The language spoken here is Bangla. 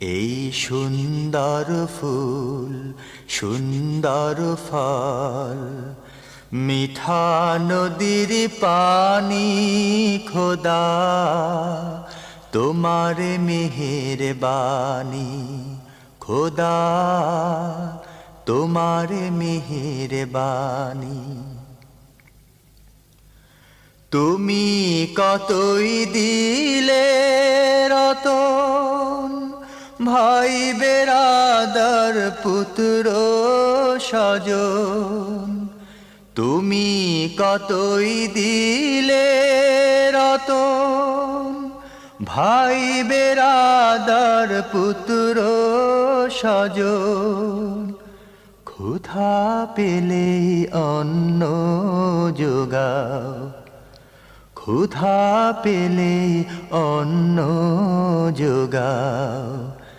এই সুন্দর ফুল সুন্দর ফল, মিঠা নদীর পানি খোদা, তোমার মেহেরবানি খোদা, তোমার মেহেরবানি। তুমি কতই দিলে রতন, ভাই বেরাদার পুত্র স্বজন। তুমি কতই দিলে রতন, ভাই বেরাদার পুত্র স্বজন। ক্ষুধা পেলে অন্ন যোগাও, ক্ষুধা পেলে অন্ন যোগাও।